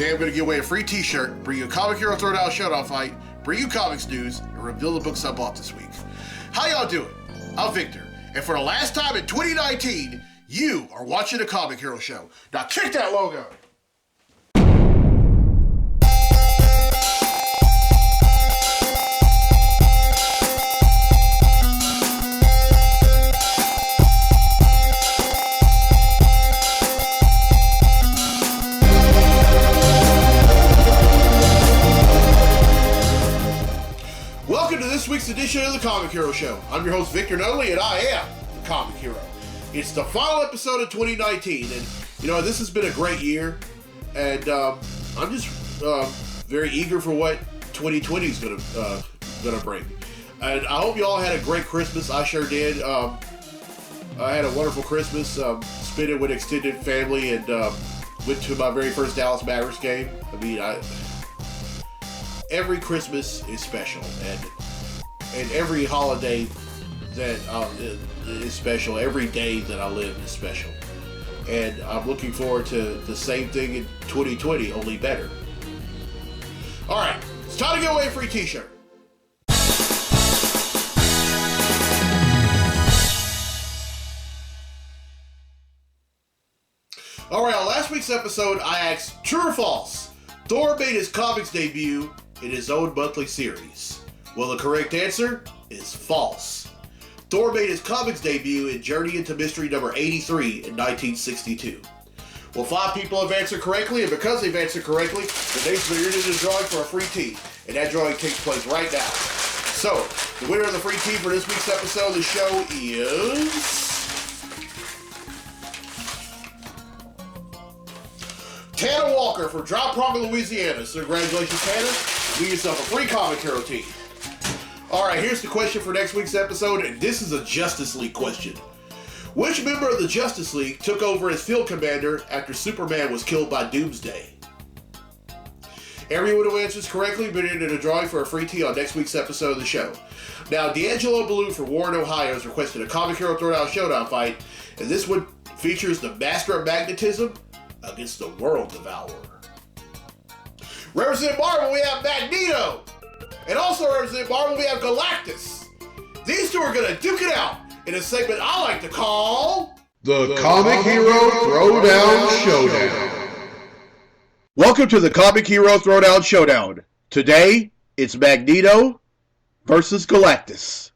Today I'm going to give away a free t-shirt, bring you a Comic Hero Throwdown Showdown fight, bring you comics news, and reveal the books I bought this week. How y'all doing? I'm Victor, and for the last time in 2019, you are watching a Comic Hero show. Now kick that logo! This week's edition of the Comic Hero Show. I'm your host, Victor Nutley, and I am the Comic Hero. It's the final episode of 2019, and this has been a great year, and I'm just very eager for what 2020 is gonna bring. And I hope you all had a great Christmas. I sure did. I had a wonderful Christmas. Spent it with extended family, and went to my very first Dallas Mavericks game. Every Christmas is special, and every holiday that is special. Every day that I live is special. And I'm looking forward to the same thing in 2020, only better. Alright, it's time to give away a free t-shirt. Alright, on last week's episode, I asked, true or false, Thor made his comics debut in his own monthly series. Well, the correct answer is false. Thor made his comics debut in Journey into Mystery number 83 in 1962. Well, 5 people have answered correctly, and because they've answered correctly, the names are entered in the drawing for a free tee, and that drawing takes place right now. So, the winner of the free tee for this week's episode of the show is Tana Walker from Drop Rock, Louisiana. So congratulations, Tana. You get yourself a free Comic Hero tee. Alright, here's the question for next week's episode, and this is a Justice League question. Which member of the Justice League took over as field commander after Superman was killed by Doomsday? Everyone who answers correctly will be entered in a drawing for a free tee on next week's episode of the show. Now, D'Angelo Ballou from Warren, Ohio has requested a Comic Hero Throwdown Showdown fight, and this one features the Master of Magnetism against the World Devourer. Representing Marvel, we have Magneto. And also representing Marvel, we have Galactus. These two are going to duke it out in a segment I like to call the Comic Hero Throwdown Showdown. Welcome to the Comic Hero Throwdown Showdown. Today, it's Magneto versus Galactus.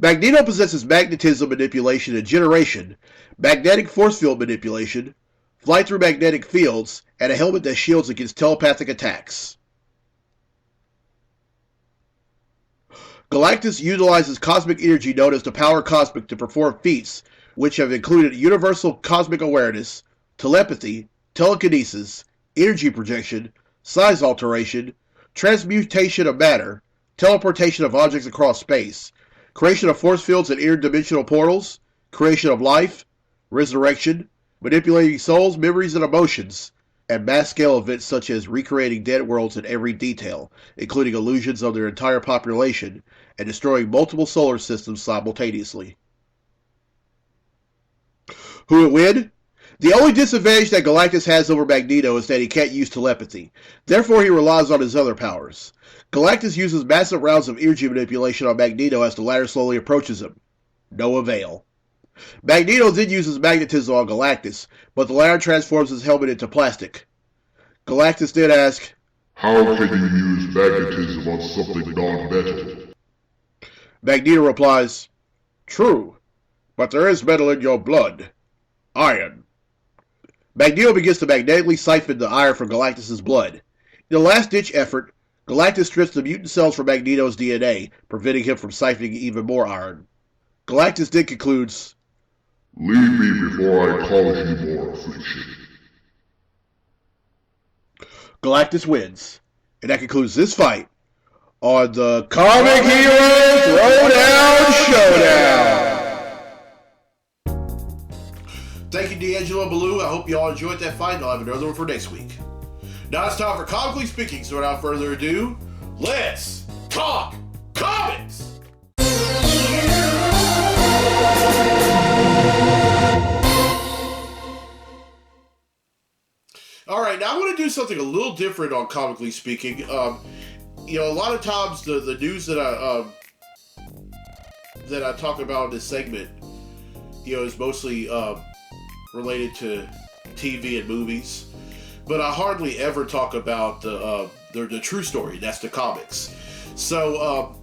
Magneto possesses magnetism manipulation and generation, magnetic force field manipulation, flight through magnetic fields, and a helmet that shields against telepathic attacks. Galactus utilizes cosmic energy known as the Power Cosmic to perform feats which have included universal cosmic awareness, telepathy, telekinesis, energy projection, size alteration, transmutation of matter, teleportation of objects across space, creation of force fields and interdimensional portals, creation of life, resurrection, manipulating souls, memories, and emotions, and mass-scale events such as recreating dead worlds in every detail, including illusions of their entire population, and destroying multiple solar systems simultaneously. Who would win? The only disadvantage that Galactus has over Magneto is that he can't use telepathy. Therefore, he relies on his other powers. Galactus uses massive rounds of energy manipulation on Magneto as the latter slowly approaches him. No avail. Magneto then uses magnetism on Galactus, but the latter transforms his helmet into plastic. Galactus then asks, how can you use magnetism on something non-metal? Magneto replies, true, but there is metal in your blood. Iron. Magneto begins to magnetically siphon the iron from Galactus' blood. In a last-ditch effort, Galactus strips the mutant cells from Magneto's DNA, preventing him from siphoning even more iron. Galactus then concludes, leave me before I cause you more affliction. Galactus wins, and that concludes this fight on the Comic Hero Throwdown Showdown. Thank you, D'Angelo Ballou. I hope you all enjoyed that fight, and I'll have another one for next week. Now it's time for Comically Speaking, so without further ado, let's talk comics! I want to do something a little different on Comically Speaking. A lot of times the news that I talk about in this segment, is mostly related to TV and movies, but I hardly ever talk about the true story. That's the comics. So,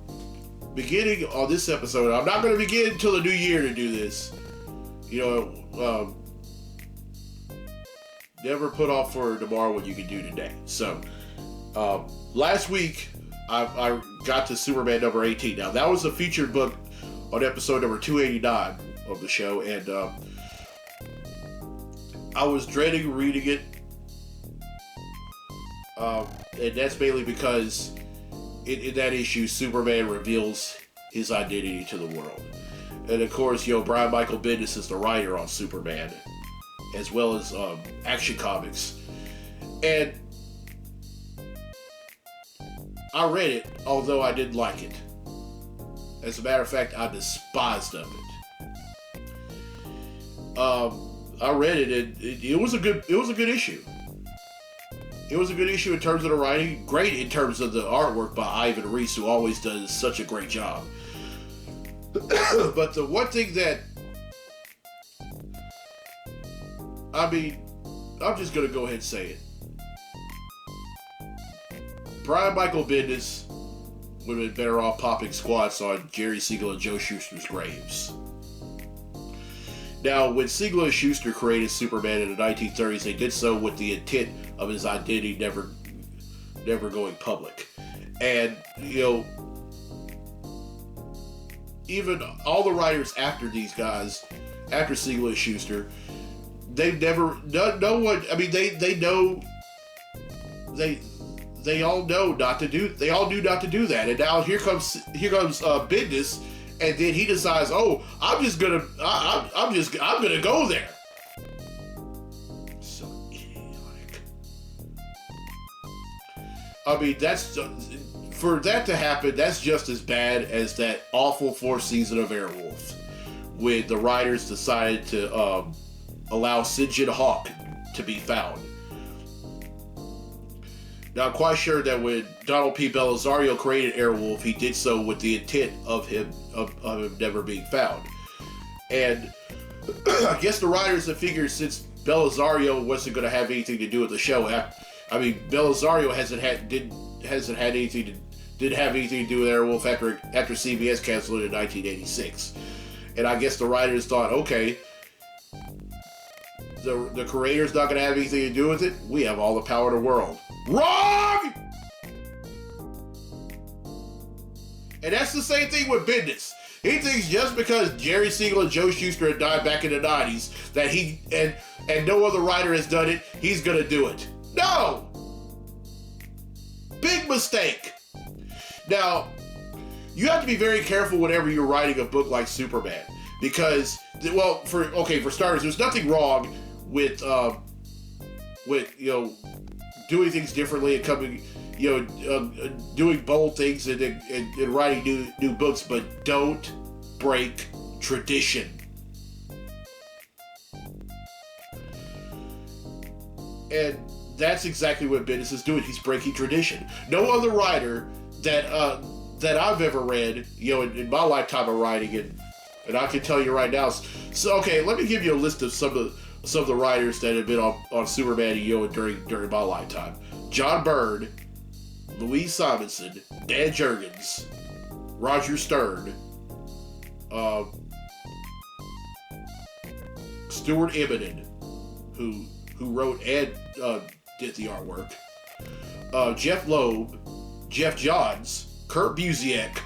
beginning on this episode, I'm not going to begin until the new year to do this. Never put off for tomorrow what you can do today. So, last week, I got to Superman number 18. Now, that was a featured book on episode number 289 of the show, and I was dreading reading it. And that's mainly because in that issue, Superman reveals his identity to the world. And of course, Brian Michael Bendis is the writer on Superman, as well as Action Comics. And I read it, although I didn't like it. As a matter of fact, I despised of it. I read it, and it was a good issue. It was a good issue in terms of the writing, great in terms of the artwork by Ivan Reis, who always does such a great job. But the one thing that, I'm just going to go ahead and say it. Brian Michael Bendis would have been better off popping squats on Jerry Siegel and Joe Shuster's graves. Now, when Siegel and Shuster created Superman in the 1930s, they did so with the intent of his identity never going public. And, even all the writers after these guys, after Siegel and Shuster, they've never, no one, they all know not to do, they all knew not to do that. And now here comes Bendis, and then he decides, I'm gonna go there. So idiotic. That's for that to happen. That's just as bad as that awful fourth season of Airwolf, when the writers decided to allow Sid Hawk to be found. Now, I'm quite sure that when Donald P. Belisario created Airwolf, he did so with the intent of him never being found. And I guess the writers have figured, since Belisario wasn't going to have anything to do with the show, Belisario didn't have anything to do with Airwolf after CBS canceled it in 1986. And I guess the writers thought, okay, the creator's not going to have anything to do with it. We have all the power in the world. Wrong! And that's the same thing with Bendis. He thinks just because Jerry Siegel and Joe Shuster had died back in the 90s, that he and no other writer has done it, he's going to do it. No! Big mistake. Now, you have to be very careful whenever you're writing a book like Superman, because, for starters, there's nothing wrong with doing things differently and coming, doing bold things and writing new books, but don't break tradition. And that's exactly what Bendis is doing. He's breaking tradition. No other writer that I've ever read, in my lifetime of writing, and I can tell you right now. So, okay, let me give you a list of some of the writers that have been on Superman during my lifetime. John Byrne, Louise Simonson, Dan Jurgens, Roger Stern, Stuart Immonen, who wrote and did the artwork, Jeff Loeb, Jeff Johns, Kurt Busiek,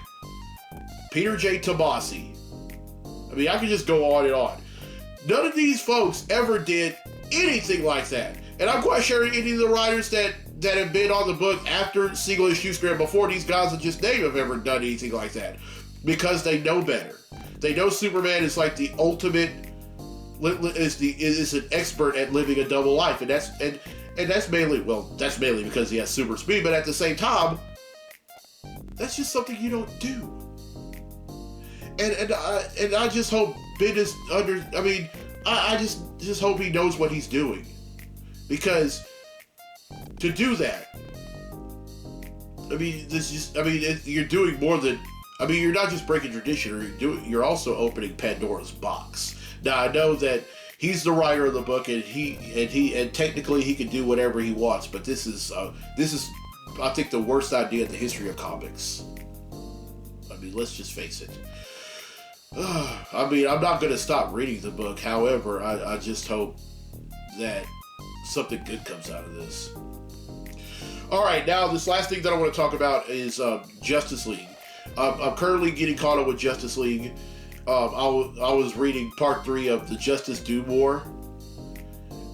Peter J. Tomasi. I could just go on and on. None of these folks ever did anything like that. And I'm quite sure any of the writers that have been on the book after Siegel and Shuster and before these guys that just named have ever done anything like that. Because they know better. They know Superman is like the ultimate, is an expert at living a double life. And that's mainly because he has super speed, but at the same time, that's just something you don't do. And I just hope Bendis I just hope he knows what he's doing. Because to do that. I mean, you're doing more than. I mean, you're not just breaking tradition. You're also opening Pandora's box. Now, I know that he's the writer of the book, and technically he can do whatever he wants. But this is, I think, the worst idea in the history of comics. I mean, let's just face it. I mean, I'm not going to stop reading the book. However, I just hope that something good comes out of this. All right, now this last thing that I want to talk about is Justice League. I'm currently getting caught up with Justice League. I was reading part 3 of the Justice Doom War,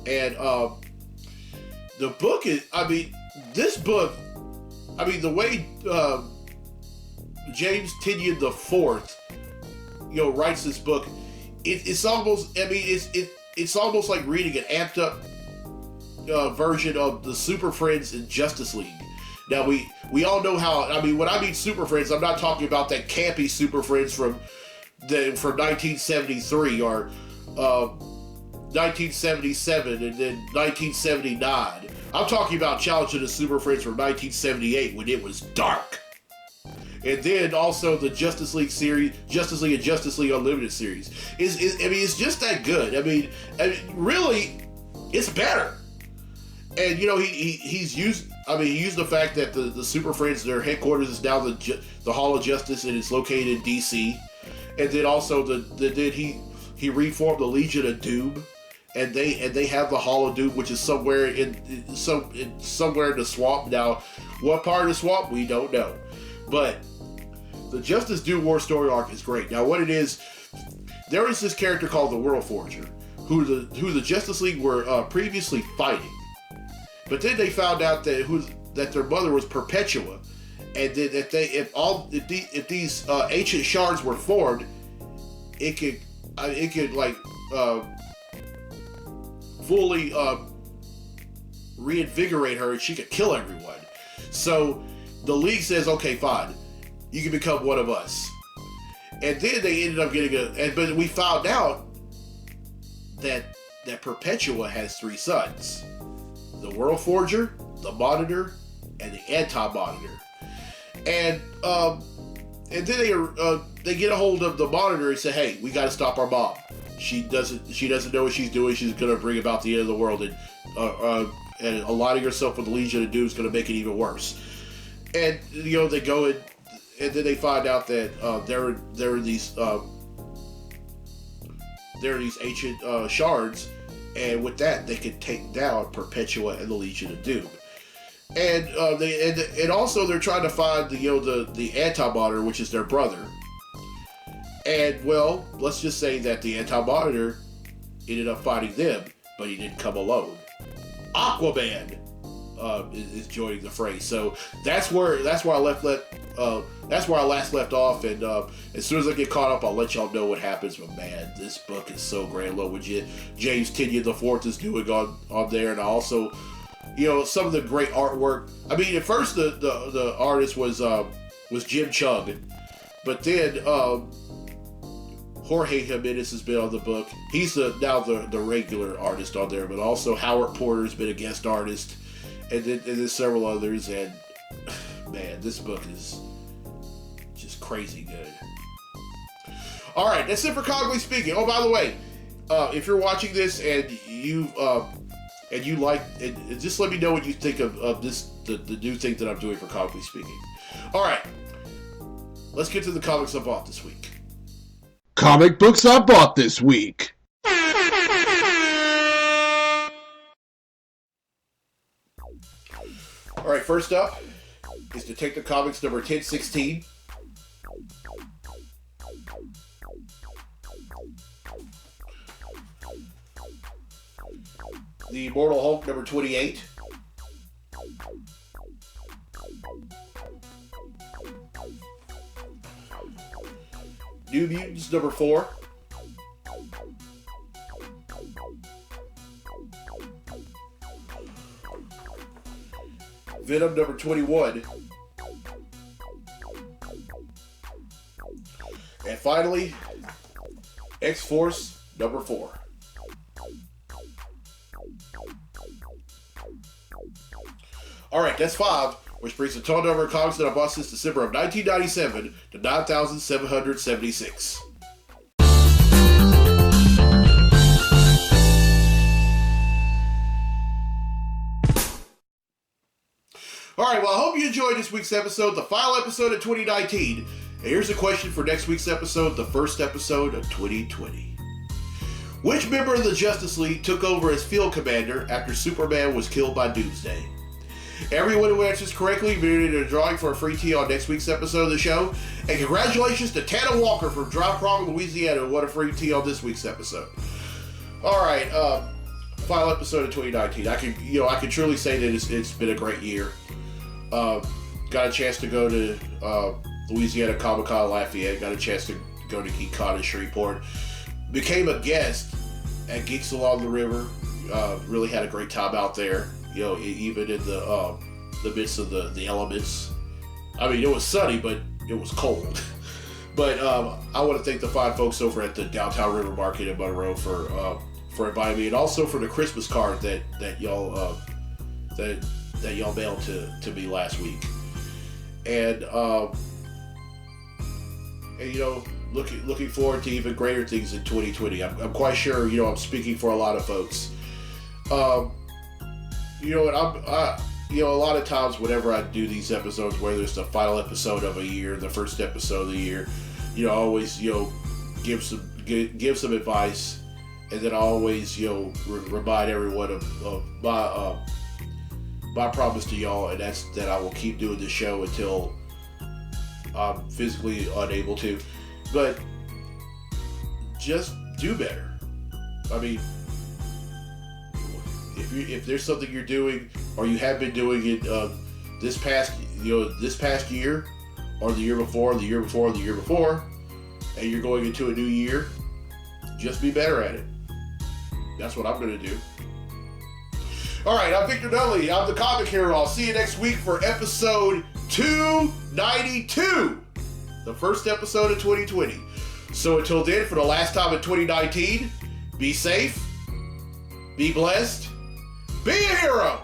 and the book is. I mean, this book. I mean, the way James Tynion IV, writes this book, it's almost. I mean, it's almost like reading an amped up version of the Super Friends in Justice League. Now we all know how. I mean, when I mean Super Friends, I'm not talking about that campy Super Friends from 1973 or 1977 and then 1979. I'm talking about Challenge of the Super Friends from 1978 when it was dark. And then also the Justice League series, Justice League and Justice League Unlimited series. I mean, it's just that good. I mean, really, it's better. And he used the fact that the Super Friends, their headquarters is now the Hall of Justice, and it's located in DC. And then also he reformed the Legion of Doom, and they have the Hall of Doom, which is somewhere somewhere in the swamp. Now, what part of the swamp we don't know, but the Justice Doom War story arc is great. Now, what it is, there is this character called the World Forger, who the Justice League were previously fighting. But then they found out that their mother was Perpetua, and then if these ancient shards were formed, it could fully reinvigorate her, and she could kill everyone. So the League says, okay, fine, you can become one of us. And then they ended up getting but we found out that Perpetua has 3 sons. The World Forger, the Monitor, and the Anti-Monitor. And then they get a hold of the Monitor and say, hey, we got to stop our mom. She doesn't know what she's doing. She's going to bring about the end of the world, and aligning herself with the Legion of Doom is going to make it even worse. And they go in, and then they find out that there are these ancient shards. And with that, they can take down Perpetua and the Legion of Doom. And also they're trying to find the Anti-Monitor, which is their brother. And well, let's just say that the Anti-Monitor ended up fighting them, but he didn't come alone. Aquaman is joining the fray. So that's where I last left off. And as soon as I get caught up, I'll let y'all know what happens. But man, this book is so great. I love what James Tynion IV is doing on there, and also, some of the great artwork. I mean, at first the artist was Jim Chung, but then Jorge Jimenez has been on the book. He's now the regular artist on there, but also Howard Porter's been a guest artist, and then several others. And man, this book is just crazy good. All right, that's it for Comically Speaking. Oh, by the way, if you're watching this and you like, and just let me know what you think of this, the new thing that I'm doing for Comically Speaking. All right, let's get to the comics I bought this week. Comic books I bought this week. All right, first up is Detective Comics number 1016. The Immortal Hulk number 28. New Mutants number 4. Venom number 21. And finally, X-Force number 4. Alright, that's 5, which brings the total number of comics that I bought since December of 1997 to 9,776. Alright, well, I hope you enjoyed this week's episode, the final episode of 2019. And here's a question for next week's episode, the first episode of 2020. Which member of the Justice League took over as field commander after Superman was killed by Doomsday? Everyone who answers correctly will be in a drawing for a free tea on next week's episode of the show. And congratulations to Tana Walker from Dry Prong, Louisiana, who won a free tea on this week's episode. Alright, final episode of 2019. I can truly say that it's been a great year. Got a chance to go to Louisiana Comic-Con Lafayette. Got a chance to go to GeekCon in Shreveport. Became a guest at Geeks Along the River. Really had a great time out there. Even in the midst of the elements. I mean, it was sunny, but it was cold. But I want to thank the fine folks over at the Downtown River Market in Monroe for inviting me, and also for the Christmas card that y'all mailed to me last week. And looking forward to even greater things in 2020. I'm quite sure, I'm speaking for a lot of folks. A lot of times whenever I do these episodes, whether it's the final episode of a year, the first episode of the year, I always, give some advice, and then I always, remind everyone of my promise to y'all, and that's that I will keep doing this show until I'm physically unable to. But just do better. I mean, if there's something you're doing or you have been doing it this past year, or the year before, and you're going into a new year, just be better at it. That's what I'm going to do. Alright, I'm Victor Dudley. I'm the Comic Hero. I'll see you next week for episode 292. The first episode of 2020. So until then, for the last time in 2019, be safe, be blessed, be a hero!